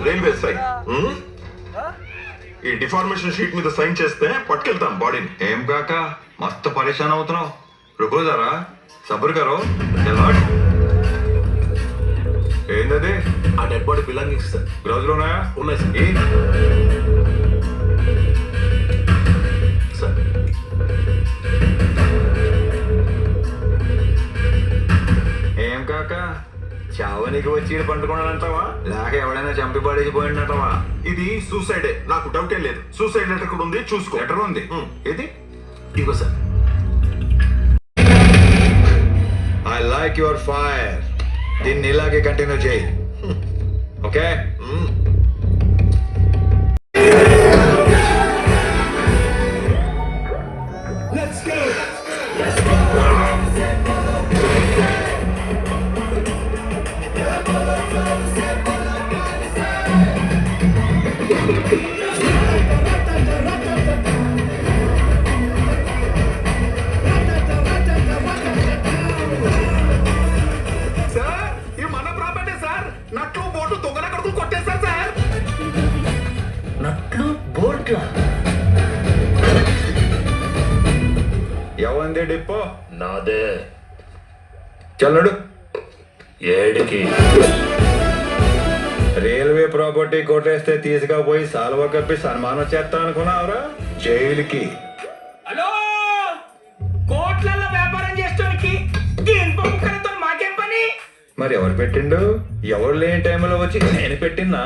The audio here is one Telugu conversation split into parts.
రైల్వే సైన్ ఈ డిఫార్మేషన్ షీట్ మీద సైన్ చేస్తే పట్టుకెళ్తాం బాడీని. ఏం కాక మస్తు పరేషాన్ అవుతున్నావు. రుకో జరా సబర్ కరో. ఏంటది? ఆ డెడ్ బాడీ బిలాంగింగ్స్ సార్. గ్లౌజులు ఉన్నాయా? ఉన్నాయి సార్. సార్ ఏం కాక చావనికి వచ్చి పండుకున్నాడంటావా లేక ఎవడైనా చంపి పడేసి పోయిందంటావా? ఇది సూసైడే, నాకు డౌటే లేదు. సూసైడ్ లెటర్ కూడా ఉంది, చూసుకో. లెటర్ ఉంది. ఇది ఇగో sir. I like your fire. దీన్ని ఇలాగే కంటిన్యూ చేయి. ఓకే. ఎవంది డిపో? నాదే. చల్లడు. ఏడికి? రైల్వే ప్రాపర్టీ కొట్టేస్తే తీసుకపోయి సాల్వ కప్పి సన్మానం చేస్తా అనుకున్నావురా? జైలుకి. హలో, కోట్లలో వ్యాపారం చేస్తానికి మాకేం పని? మరి ఎవరు పెట్టిండు? ఎవరు లేని టైంలో వచ్చి నేను పెట్టినా?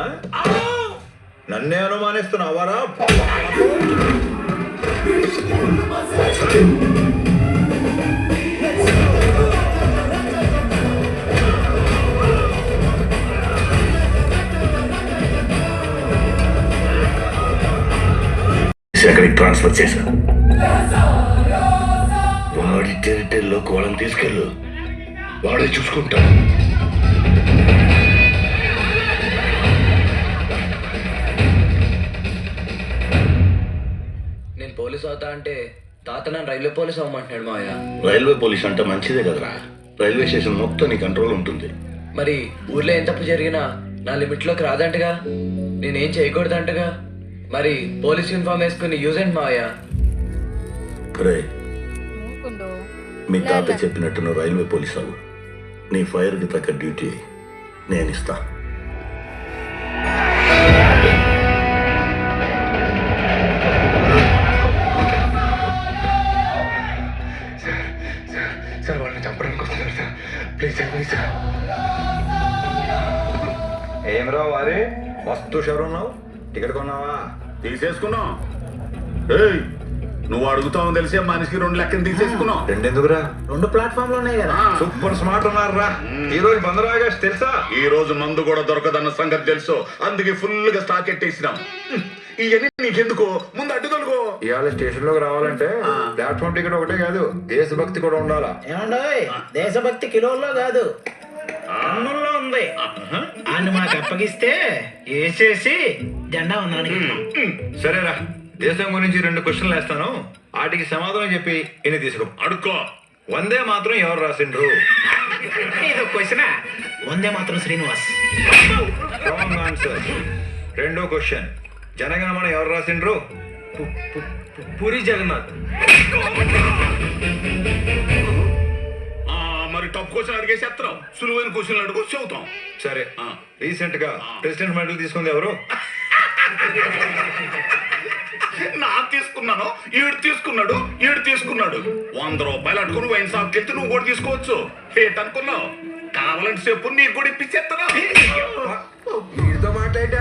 నన్నే అనుమానిస్తున్నావారా? ఎక్కడికి ట్రాన్స్ఫర్ చేశా. వాడి టెరిటరీలోకి వాళ్ళని తీసుకెళ్ళు, వాడే చూసుకుంటాడు. నేను పోలీస్ అవుతా అంటే తాత నన్ను రైల్వే పోలీస్ అవ్వమంటున్నాడు మావయ్య. రైల్వే పోలీస్ అంటే మంచిదే కదరా. రైల్వే స్టేషన్ మొత్తం నీ కంట్రోల్ ఉంటుంది. మరి ఊర్లో ఏం తప్పు జరిగినా నా లిమిట్లోకి రాదంటగా, నేనేం చేయకూడదంటగా. మరి పోలీస్ యూనిఫామ్ వేసుకుని యూజ్ ఏంటి మావయ్య? మీ తాత చెప్పినట్టు నువ్వు రైల్వే పోలీస్ అవ్వు. నీ ఫైర్కి తగ్గ డ్యూటీ నేను ఇస్తా. సార్ వాళ్ళని చంపడానికి వస్తున్నారు sir. Please sir, please sir. ఏమరా వారి మస్తు షరున్నావు. టికెట్ కొన్నావా? తీసేసుకున్నాం. నువ్వు అడుగుతావు తెలిసే మనిషికి 2 లెక్కలు తీసేసుకున్నాం. రెండెందుకురా? 2 ప్లాట్ఫామ్ లోనే కదా. సూపర్ స్మార్ట్ ఉన్నారా. ఈ రోజు బందరాగా తెలుసా? ఈ రోజు మందు కూడా దొరకదన్న సంగతి తెలుసు. అందుకే ఫుల్ గా స్టాక్ ఎట్టేసినాం. ఇవన్నీ నీకెందుకు? ముందు అడ్డు తొలుగు. ఇవాళ స్టేషన్ లోకి రావాలంటే ప్లాట్ఫామ్ టికెట్ ఒకటే కాదు, దేశభక్తి కూడా ఉండాలా. ఏమండో దేశభక్తి కిలోల్లో కాదు, అన్నుల్లో ఉంది. అని మాకు అప్పగిస్తే వేసేసి జెండా ఉన్నాను. సరేరా, దేశం గురించి 2 క్వశ్చన్లు వేస్తాను, వాటికి సమాధానం చెప్పి ఇన్ని తీసుకో. అడుక్కో. వందే మాత్రం ఎవరు రాసిండ్రు? ఇది క్వశ్చన్. వందే మాత్రం శ్రీనివాస్. Wrong answer. 2వ క్వశ్చన్, జనగణమన ఎవరు రాసిండ్రు? పూరి జగన్నాథ్. మరి టప్ క్వశ్చన్ అడిగేసేస్తాం, సులువైన క్వశ్చన్లు అడుగు చెబుతాం. సరే, రీసెంట్ గా ప్రెసిడెంట్ మెడల్ తీసుకుంది ఎవరు? నా తీసుకున్నాను, ఈడు తీసుకున్నాడు, ఈడు తీసుకున్నాడు. 100 రూపాయలు అట్టుకుని వైన్ షాప్కి వెళ్తే నువ్వు కూడా తీసుకోవచ్చు. ఏంటనుకున్నావు? కావాలంటే చెప్పు, నీకు కూడా ఇప్పించేస్తాను. వీడితో మాట్లాడే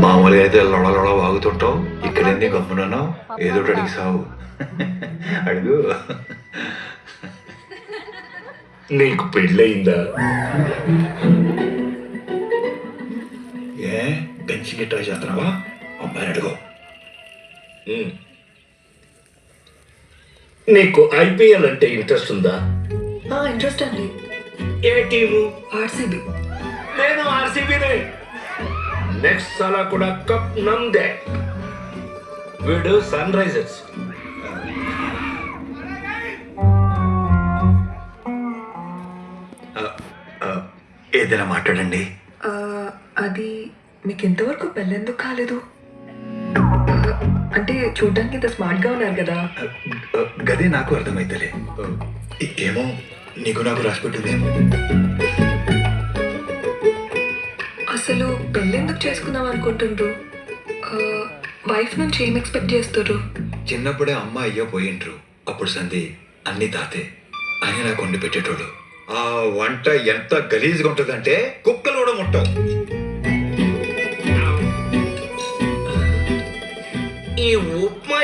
మామూలుగా అయితే లొడ వాగుతుంటావు, ఇక్కడేంది గమ్మునన్నావు? ఏదో ఒకటి అడిగి సావు. అడుగు. నీకు పెళ్ళయిందా? ఏ బెంచ్కి ట్రై చేస్తున్నావా? అమ్మాయిని అడుగు. నీకు ఐపీఎల్ అంటే ఇంట్రెస్ట్ ఉందా? ఇంట్రెస్ట్ అండి. ఏ టీము? ఆర్సీబీ. నేను ఆర్సీబీనే. నెక్స్ట్ సాలా కూడా కప్ నమ్దే. వీడు సన్ రైజర్స్. ఏదైనా మాట్లాడండి. అది మీకు ఇంతవరకు పెళ్ళెందుకు కాలేదు? అంటే చూడ్డానికి ఇంత స్మార్ట్గా ఉన్నారు కదా. గదే నాకు అర్థమైతలే. ఏమో నీకు నాకు రాసిపెట్టిందేమో. అసలు పెళ్ళెందుకు చేసుకుందాం అనుకుంటుండ్రు? వైఫ్ నుంచి ఏం ఎక్స్పెక్ట్ చేస్తారు? చిన్నప్పుడే అమ్మ అయ్యో పోయిండ్రు. అప్పుడు సంధి అన్ని తాతే అని నాకు వండి పెట్టేటోడు. ఆ వంట ఎంత గలీజ్గా ఉంటుందంటే కుక్కలు కూడా ముట్టవు. ఈ ఉప్మా